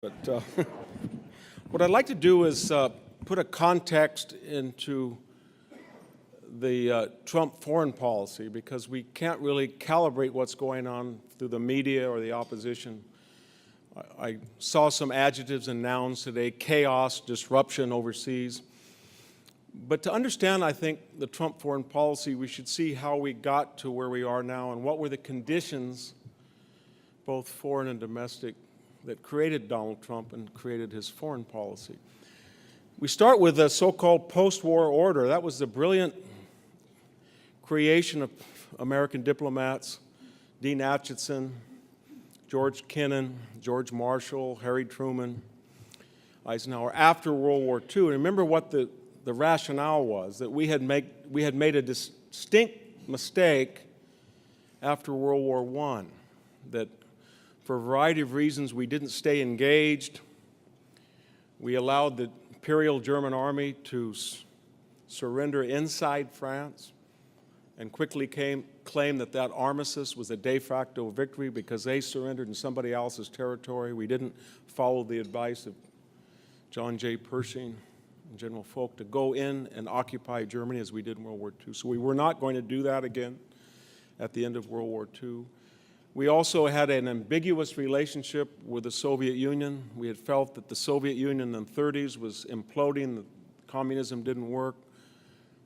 But what I'd like to do is put a context into the Trump foreign policy, because we can't really calibrate what's going on through the media or the opposition. I saw some adjectives and nouns today: chaos, disruption overseas. But to understand, I think, the Trump foreign policy, we should see how we got to where we are now and what were the conditions, both foreign and domestic, that created Donald Trump and created his foreign policy. We start with the so-called post-war order. That was the brilliant creation of American diplomats: Dean Acheson, George Kennan, George Marshall, Harry Truman, Eisenhower, after World War II. And remember what the rationale was: that we had made a distinct mistake after World War I, that for a variety of reasons we didn't stay engaged. We allowed the Imperial German Army to surrender inside France and quickly claimed that that armistice was a de facto victory because they surrendered in somebody else's territory. We didn't follow the advice of John J. Pershing and General Foch to go in and occupy Germany as we did in World War II. So we were not going to do that again at the end of World War II. We also had an ambiguous relationship with the Soviet Union. We had felt that the Soviet Union in the 30s was imploding, that communism didn't work.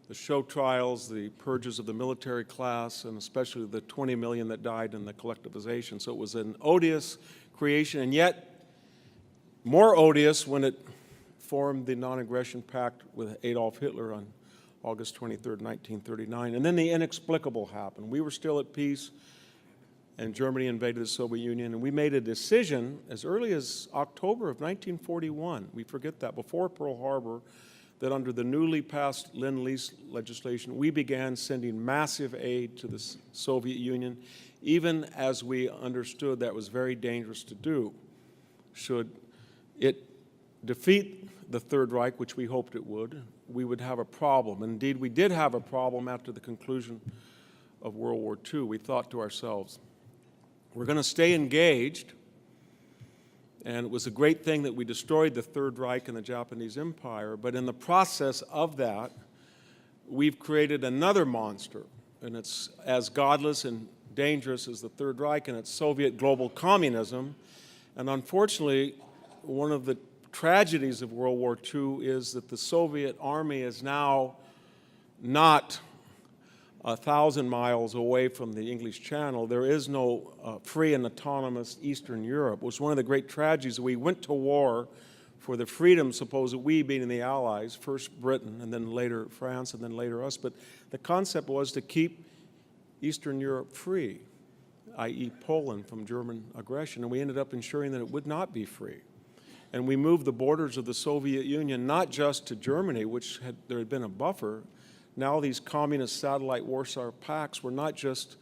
The show trials, the purges of the military class, and especially the 20 million that died in the collectivization. So it was an odious creation, and yet more odious when it formed the Non-Aggression Pact with Adolf Hitler on August 23rd, 1939. And then the inexplicable happened. We were still at peace, and Germany invaded the Soviet Union, and we made a decision as early as October of 1941, we forget that, before Pearl Harbor, that under the newly passed Lend-Lease legislation, we began sending massive aid to the Soviet Union, even as we understood that was very dangerous to do. Should it defeat the Third Reich, which we hoped it would have a problem. Indeed, we did have a problem after the conclusion of World War II. We thought to ourselves, we're going to stay engaged, and it was a great thing that we destroyed the Third Reich and the Japanese Empire, but in the process of that, we've created another monster, and it's as godless and dangerous as the Third Reich, and it's Soviet global communism. And unfortunately, one of the tragedies of World War II is that the Soviet army is now not 1,000 miles away from the English Channel. There is no free and autonomous Eastern Europe. It was one of the great tragedies. We went to war for the freedom, supposed we being the Allies, first Britain and then later France and then later us, but the concept was to keep Eastern Europe free, i.e. Poland, from German aggression, and we ended up ensuring that it would not be free. And we moved the borders of the Soviet Union not just to Germany, which there had been a buffer. Now these communist satellite Warsaw Pacts were not just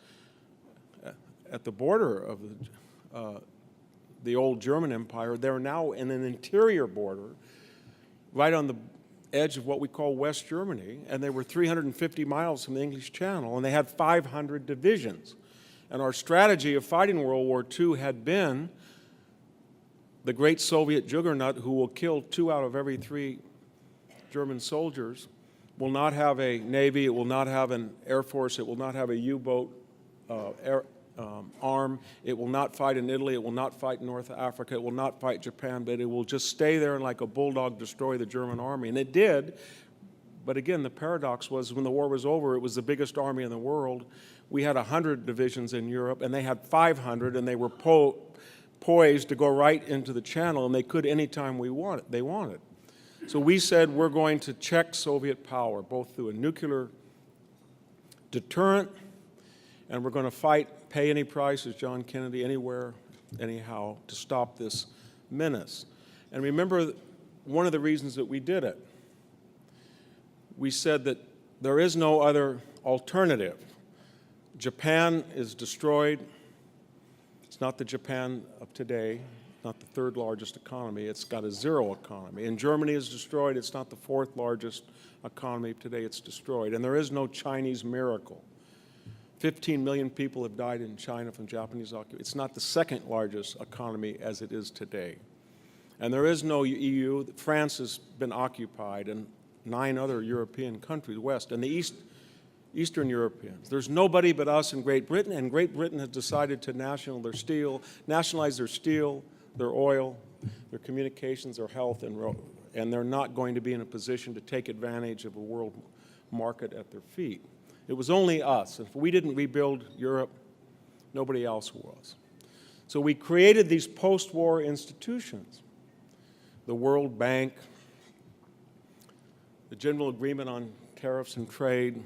at the border of the old German Empire. They're now in an interior border, right on the edge of what we call West Germany, and they were 350 miles from the English Channel, and they had 500 divisions. And our strategy of fighting World War II had been the great Soviet juggernaut, who will kill 2 out of every 3 German soldiers, will not have a navy, it will not have an air force, it will not have a U-boat arm, it will not fight in Italy, it will not fight in North Africa, it will not fight Japan, but it will just stay there and like a bulldog destroy the German army. And it did, but again, the paradox was when the war was over, it was the biggest army in the world. We had 100 divisions in Europe, and they had 500, and they were poised to go right into the Channel, and they could anytime they wanted. So we said we're going to check Soviet power, both through a nuclear deterrent, and we're going to fight, pay any price, as John Kennedy, anywhere, anyhow, to stop this menace. And remember one of the reasons that we did it. We said that there is no other alternative. Japan is destroyed. It's not the Japan of today, not the 3rd largest economy. It's got a zero economy. And Germany is destroyed. It's not the 4th largest economy today. It's destroyed. And there is no Chinese miracle. 15 million people have died in China from Japanese occupation. It's not the 2nd largest economy as it is today. And there is no EU. France has been occupied, and 9 other European countries, West, and the Eastern Europeans. There's nobody but us and Great Britain, and Great Britain has decided to nationalize their steel, their oil, their communications, their health, and they're not going to be in a position to take advantage of a world market at their feet. It was only us. If we didn't rebuild Europe, nobody else was. So we created these post-war institutions. The World Bank, the General Agreement on Tariffs and Trade,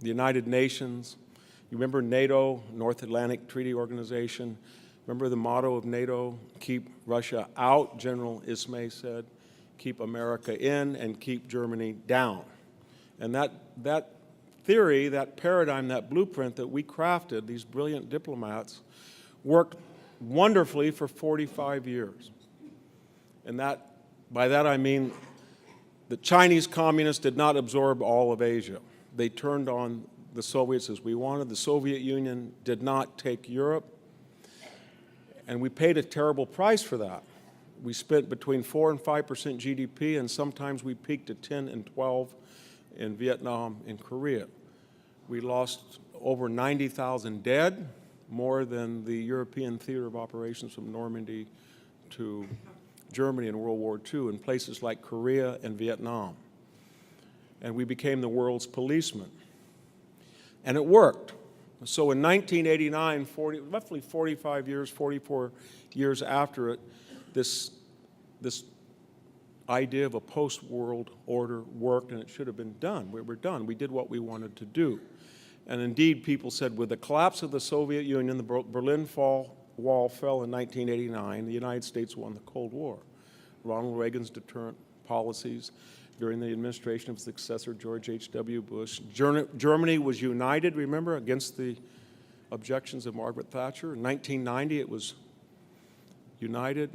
the United Nations. You remember NATO, North Atlantic Treaty Organization. Remember the motto of NATO, keep Russia out, General Ismay said, keep America in, and keep Germany down. And that theory, that paradigm, that blueprint that we crafted, these brilliant diplomats, worked wonderfully for 45 years. And by that I mean the Chinese communists did not absorb all of Asia. They turned on the Soviets as we wanted. The Soviet Union did not take Europe. And we paid a terrible price for that. We spent between 4 and 5% GDP, and sometimes we peaked at 10 and 12 in Vietnam and Korea. We lost over 90,000 dead, more than the European theater of operations from Normandy to Germany in World War II, in places like Korea and Vietnam. And we became the world's policeman. And it worked. So in 1989, roughly 44 years after it, this idea of a post-world order worked, and it should have been done. We were done. We did what we wanted to do. And indeed, people said with the collapse of the Soviet Union, the Berlin Wall fell in 1989, the United States won the Cold War. Ronald Reagan's deterrent policies during the administration of successor George H.W. Bush. Germany was united, remember, against the objections of Margaret Thatcher. In 1990, it was united.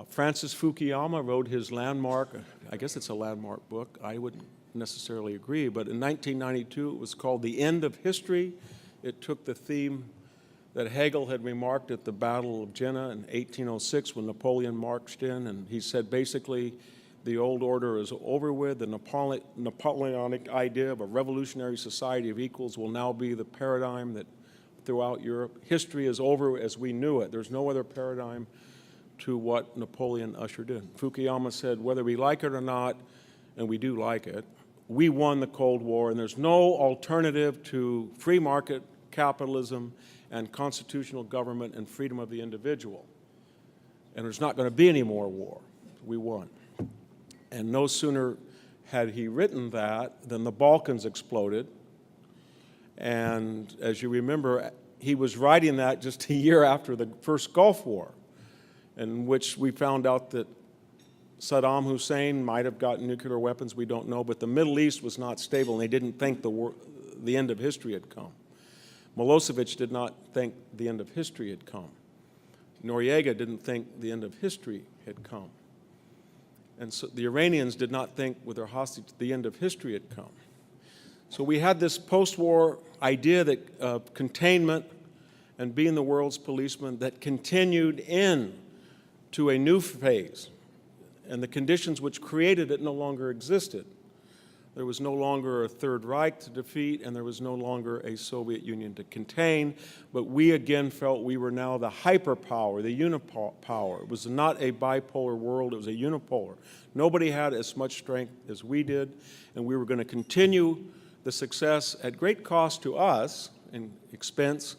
Francis Fukuyama wrote his landmark, I guess it's a landmark book, I wouldn't necessarily agree, but in 1992 it was called The End of History. It took the theme that Hegel had remarked at the Battle of Jena in 1806 when Napoleon marched in, and he said basically the old order is over with. The Napoleonic idea of a revolutionary society of equals will now be the paradigm that throughout Europe. History is over as we knew it. There's no other paradigm to what Napoleon ushered in. Fukuyama said, whether we like it or not, and we do like it, we won the Cold War, and there's no alternative to free market capitalism and constitutional government and freedom of the individual. And there's not going to be any more war. We won. And no sooner had he written that than the Balkans exploded. And as you remember, he was writing that just a year after the first Gulf War, in which we found out that Saddam Hussein might have gotten nuclear weapons, we don't know, but the Middle East was not stable, and they didn't think the end of history had come. Milosevic did not think the end of history had come. Noriega didn't think the end of history had come. And so the Iranians did not think with their hostage the end of history had come. So we had this post-war idea that of containment and being the world's policeman that continued into a new phase. And the conditions which created it no longer existed. There was no longer a Third Reich to defeat, and there was no longer a Soviet Union to contain, but we again felt we were now the hyperpower, the unipower. It was not a bipolar world, it was a unipolar. Nobody had as much strength as we did, and we were going to continue the success at great cost to us and expense,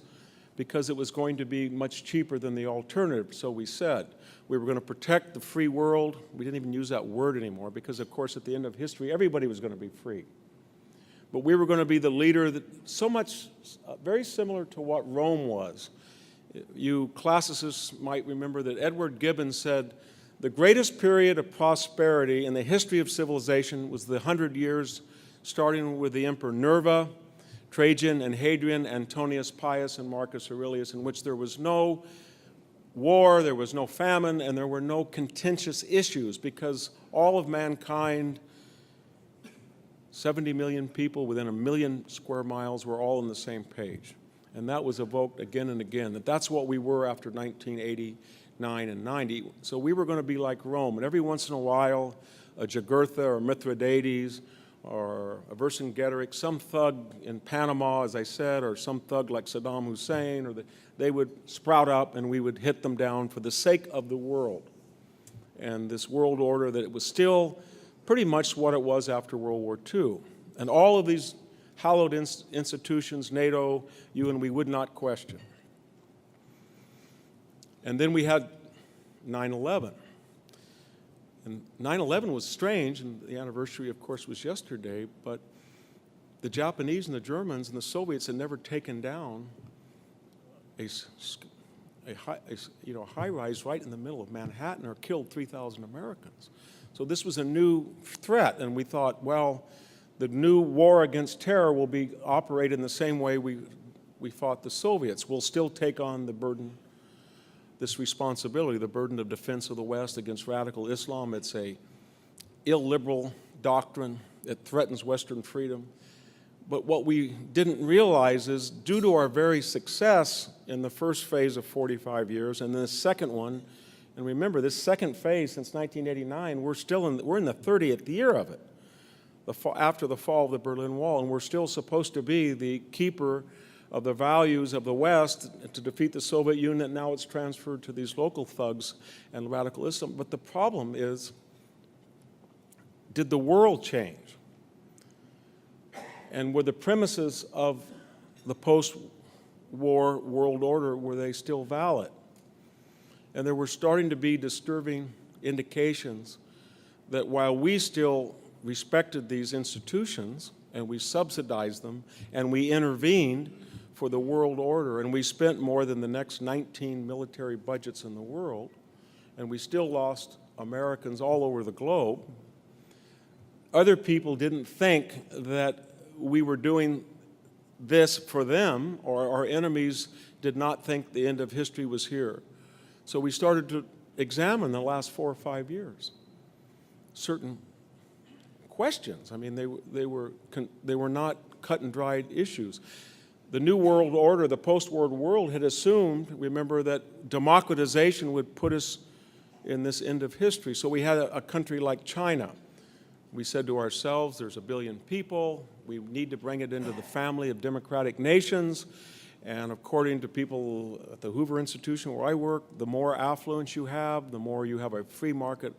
because it was going to be much cheaper than the alternative, so we said. We were going to protect the free world. We didn't even use that word anymore because, of course, at the end of history, everybody was going to be free. But we were going to be the leader that so much, very similar to what Rome was. You classicists might remember that Edward Gibbon said, the greatest period of prosperity in the history of civilization was the 100 years starting with the Emperor Nerva, Trajan and Hadrian, Antonius Pius and Marcus Aurelius, in which there was no war, there was no famine, and there were no contentious issues because all of mankind, 70 million people within 1 million square miles, were all on the same page. And that was evoked again and again, that that's what we were after 1980, 9 and 90. So we were going to be like Rome, and every once in a while, a Jugurtha or Mithridates or a Vercingetorix, some thug in Panama, as I said, or some thug like Saddam Hussein, or they would sprout up and we would hit them down for the sake of the world. And this world order, that it was still pretty much what it was after World War II. And all of these hallowed institutions, NATO, UN, we would not question. And then we had 9/11. And 9/11 was strange, and the anniversary, of course, was yesterday, but the Japanese and the Germans and the Soviets had never taken down a high-rise right in the middle of Manhattan or killed 3,000 Americans. So this was a new threat, and we thought, well, the new war against terror will be operated in the same way we fought the Soviets. We'll still take on the burden, this responsibility, the burden of defense of the West against radical Islam. It's a illiberal doctrine. It threatens Western freedom. But what we didn't realize is, due to our very success in the first phase of 45 years, and then the second one, and remember, this second phase since 1989, we're in the 30th year of it, after the fall of the Berlin Wall, and we're still supposed to be the keeper of the values of the West to defeat the Soviet Union. Now it's transferred to these local thugs and radical Islam. But the problem is, did the world change? And were the premises of the post-war world order, were they still valid? And there were starting to be disturbing indications that while we still respected these institutions and we subsidized them and we intervened for the world order, and we spent more than the next 19 military budgets in the world, and we still lost Americans all over the globe, other people didn't think that we were doing this for them, or our enemies did not think the end of history was here. So we started to examine the last 4 or 5 years certain questions. I mean, they were not cut and dried issues. The New World Order, the post-war world, had assumed, remember, that democratization would put us in this end of history. So we had a country like China. We said to ourselves, there's 1 billion people. We need to bring it into the family of democratic nations. And according to people at the Hoover Institution, where I work, the more affluence you have, the more you have a free market.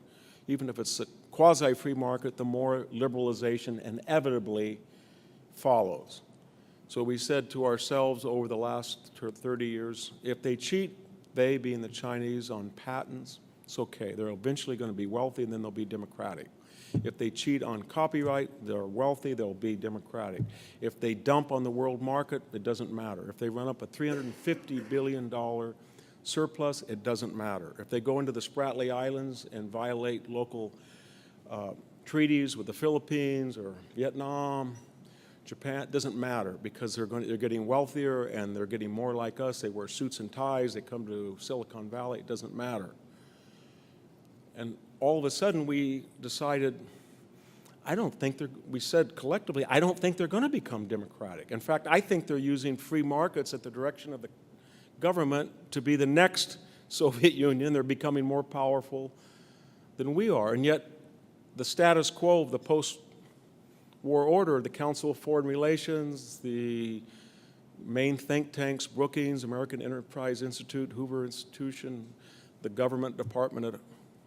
Even if it's a quasi-free market, the more liberalization inevitably follows. So we said to ourselves over the last 30 years, if they cheat, they being the Chinese, on patents, it's okay. They're eventually going to be wealthy, and then they'll be democratic. If they cheat on copyright, they're wealthy, they'll be democratic. If they dump on the world market, it doesn't matter. If they run up a $350 billion surplus, it doesn't matter. If they go into the Spratly Islands and violate local treaties with the Philippines or Vietnam, Japan, it doesn't matter, because they're getting wealthier and they're getting more like us. They wear suits and ties. They come to Silicon Valley. It doesn't matter. And all of a sudden we decided, we said collectively, I don't think they're going to become democratic. In fact, I think they're using free markets at the direction of the government to be the next Soviet Union. They're becoming more powerful than we are. And yet the status quo of the post-war order, the Council of Foreign Relations, the main think tanks, Brookings, American Enterprise Institute, Hoover Institution, the government department at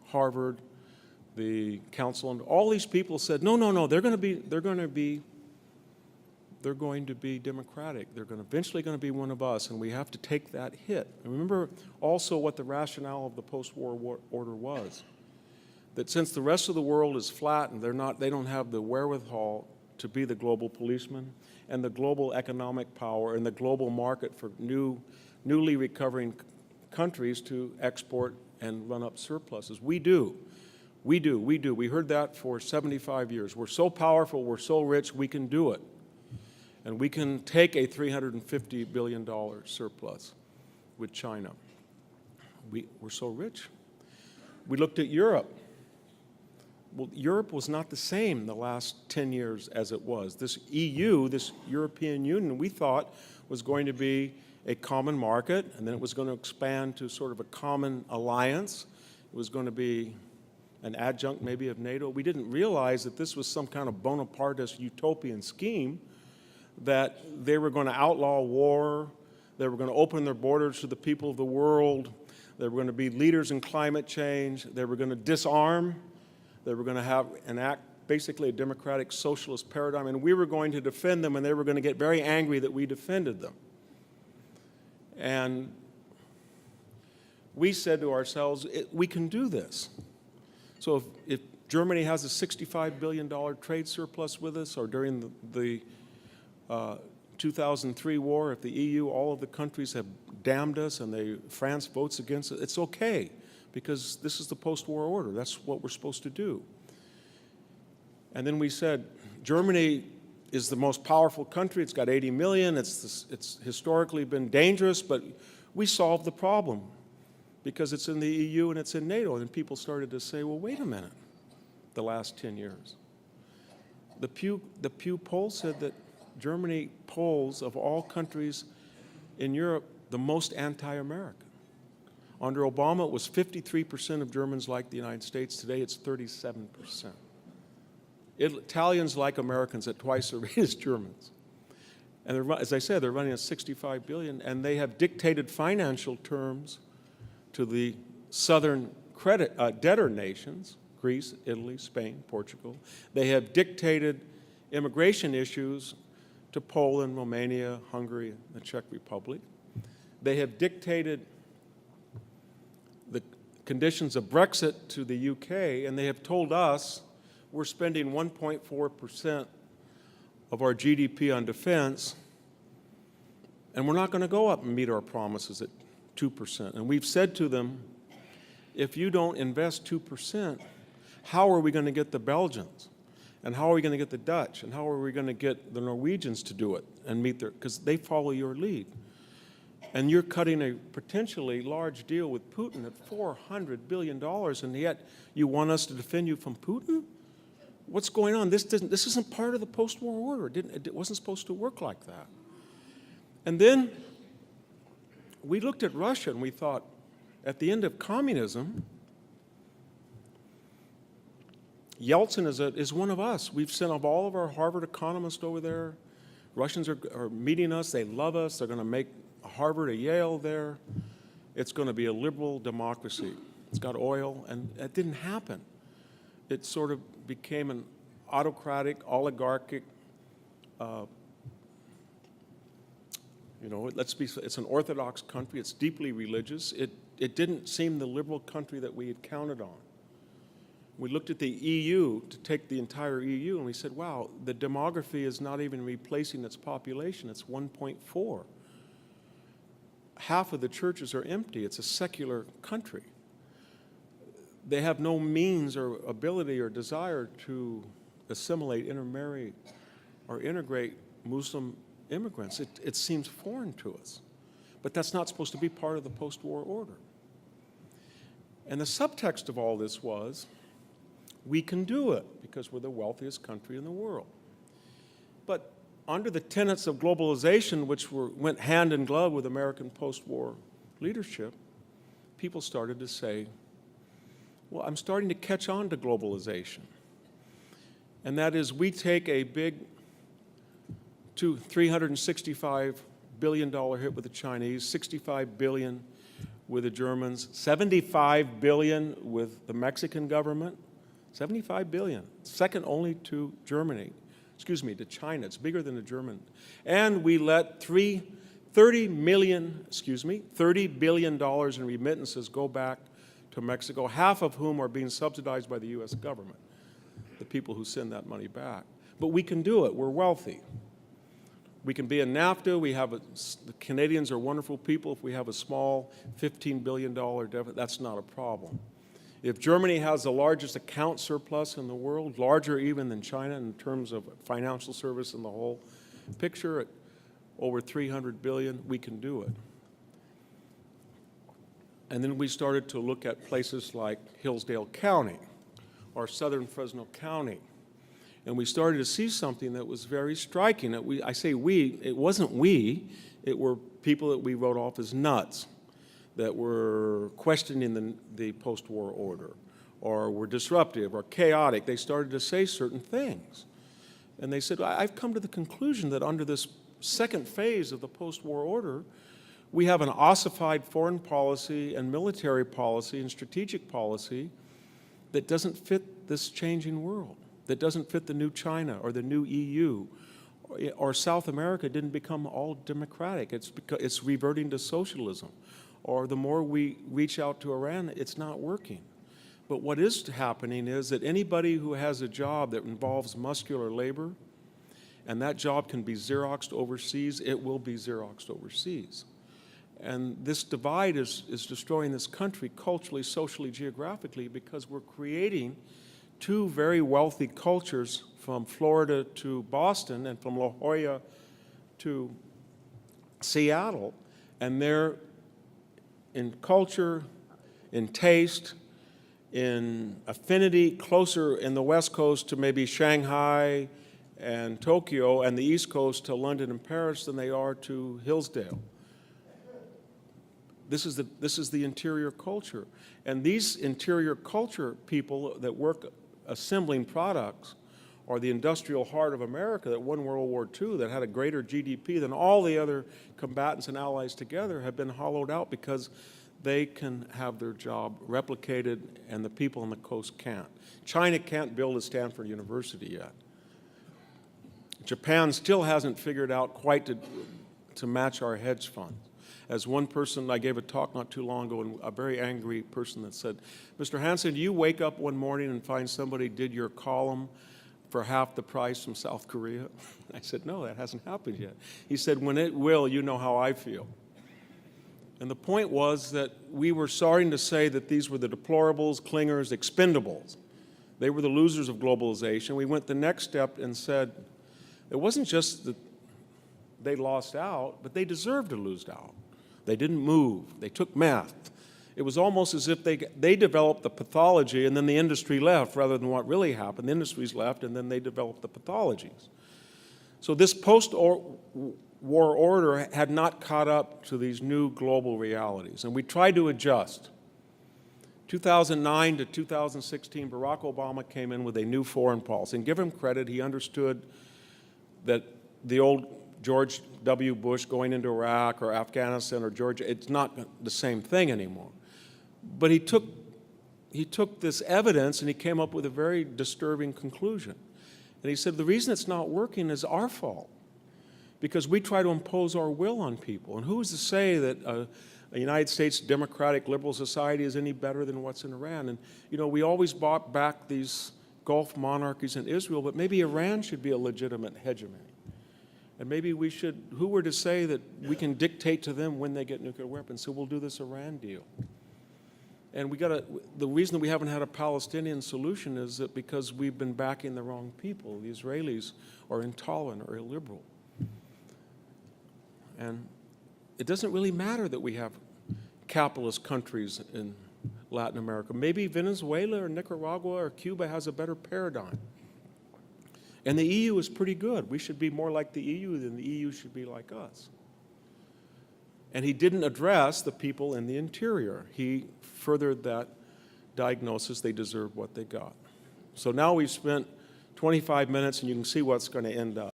Harvard, the council, and all these people said, no, they're going to be democratic. They're eventually going to be one of us, and we have to take that hit. And remember also what the rationale of the post-war order was, that since the rest of the world is flat and they don't have the wherewithal to be the global policeman and the global economic power and the global market for newly recovering countries to export and run up surpluses. We do. We heard that for 75 years. We're so powerful, we're so rich, we can do it. And we can take a $350 billion surplus with China. We're so rich. We looked at Europe. Well, Europe was not the same the last 10 years as it was. This EU, this European Union, we thought was going to be a common market, and then it was going to expand to sort of a common alliance. It was going to be an adjunct maybe of NATO. We didn't realize that this was some kind of Bonapartist utopian scheme, that they were going to outlaw war, they were going to open their borders to the people of the world, they were going to be leaders in climate change, they were going to disarm, they were going to enact basically a democratic socialist paradigm, and we were going to defend them, and they were going to get very angry that we defended them. And we said to ourselves, we can do this. So if Germany has a $65 billion trade surplus with us, or during the 2003 war, if the EU, all of the countries have damned us and France votes against it, it's okay, because this is the post-war order. That's what we're supposed to do. And then we said, Germany is the most powerful country. It's got 80 million. It's historically been dangerous, but we solved the problem because it's in the EU and it's in NATO. And people started to say, well, wait a minute, the last 10 years. The Pew poll said that Germany polls of all countries in Europe the most anti-American. Under Obama, it was 53% of Germans like the United States. Today, it's 37%. Italians like Americans at twice the rate as Germans. And as I said, they're running at $65 billion, and they have dictated financial terms to the southern debtor nations, Greece, Italy, Spain, Portugal. They have dictated immigration issues to Poland, Romania, Hungary, the Czech Republic. They have dictated the conditions of Brexit to the UK, and they have told us we're spending 1.4% of our GDP on defense, and we're not going to go up and meet our promises at 2%. And we've said to them, if you don't invest 2%, how are we going to get the Belgians? And how are we going to get the Dutch? And how are we going to get the Norwegians to do it and meet their, because they follow your lead. And you're cutting a potentially large deal with Putin at $400 billion, and yet you want us to defend you from Putin? What's going on? This isn't part of the post-war order. It wasn't supposed to work like that. And then we looked at Russia and we thought, at the end of communism, Yeltsin is one of us. We've sent up all of our Harvard economists over there. Russians are meeting us. They love us. They're going to make Harvard a Yale there. It's going to be a liberal democracy. It's got oil, and that didn't happen. It sort of became an autocratic, oligarchic, it's an Orthodox country. It's deeply religious. It didn't seem the liberal country that we had counted on. We looked at the EU, to take the entire EU, and we said, wow, the demography is not even replacing its population. It's 1.4. Half of the churches are empty. It's a secular country. They have no means or ability or desire to assimilate, intermarry, or integrate Muslim immigrants. It seems foreign to us. But that's not supposed to be part of the post-war order. And the subtext of all this was, we can do it because we're the wealthiest country in the world. But under the tenets of globalization, which went hand in glove with American post-war leadership, people started to say, well, I'm starting to catch on to globalization. And that is, we take a big $365 billion hit with the Chinese, $65 billion with the Germans, $75 billion with the Mexican government, $75 billion, second only to Germany, to China. It's bigger than the German. And we let $30 billion in remittances go back to Mexico, half of whom are being subsidized by the U.S. government, the people who send that money back. But we can do it. We're wealthy. We can be in NAFTA. The Canadians are wonderful people. If we have a small $15 billion deficit, that's not a problem. If Germany has the largest account surplus in the world, larger even than China in terms of financial service in the whole picture, at over $300 billion, we can do it. And then we started to look at places like Hillsdale County or southern Fresno County. And we started to see something that was very striking. I say we, it wasn't we, It were people that we wrote off as nuts, that were questioning the post-war order, or were disruptive or chaotic. They started to say certain things. And they said, I've come to the conclusion that under this second phase of the post-war order, we have an ossified foreign policy and military policy and strategic policy that doesn't fit this changing world, that doesn't fit the new China or the new EU, or South America didn't become all democratic. It's reverting to socialism. Or the more we reach out to Iran, it's not working. But what is happening is that anybody who has a job that involves muscular labor, and that job can be Xeroxed overseas, it will be Xeroxed overseas. And this divide is destroying this country culturally, socially, geographically, because we're creating two very wealthy cultures from Florida to Boston and from La Jolla to Seattle. And they're in culture, in taste, in affinity, closer in the West Coast to maybe Shanghai and Tokyo, and the East Coast to London and Paris than they are to Hillsdale. This is the interior culture. And these interior culture people that work assembling products are the industrial heart of America that won World War II, that had a greater GDP than all the other combatants and allies together, have been hollowed out because they can have their job replicated and the people on the coast can't. China can't build a Stanford University yet. Japan still hasn't figured out quite to match our hedge funds. As one person, I gave a talk not too long ago, and a very angry person that said, Mr. Hanson, do you wake up one morning and find somebody did your column for half the price from South Korea? I said, no, that hasn't happened yet. He said, when it will, you know how I feel. And the point was that we were starting to say that these were the deplorables, clingers, expendables. They were the losers of globalization. We went the next step and said, it wasn't just that they lost out, but they deserved to lose out. They didn't move. They took meth. It was almost as if they developed the pathology and then the industry left rather than what really happened. The industries left and then they developed the pathologies. So this post-war order had not caught up to these new global realities, and we tried to adjust. 2009 to 2016, Barack Obama came in with a new foreign policy, and give him credit, he understood that the old George W. Bush going into Iraq or Afghanistan or Georgia, it's not the same thing anymore. But he took this evidence and he came up with a very disturbing conclusion. And he said, the reason it's not working is our fault, because we try to impose our will on people. And who is to say that a United States democratic liberal society is any better than what's in Iran? And you know, we always brought back these Gulf monarchies in Israel, but maybe Iran should be a legitimate hegemony. And maybe we should, who were to say that we can dictate to them when they get nuclear weapons? So we'll do this Iran deal. And the reason that we haven't had a Palestinian solution is that because we've been backing the wrong people. The Israelis are intolerant or illiberal. And it doesn't really matter that we have capitalist countries in Latin America. Maybe Venezuela or Nicaragua or Cuba has a better paradigm. And the EU is pretty good. We should be more like the EU than the EU should be like us. And he didn't address the people in the interior. He furthered that diagnosis. They deserve what they got. So now we've spent 25 minutes, and you can see what's going to end up.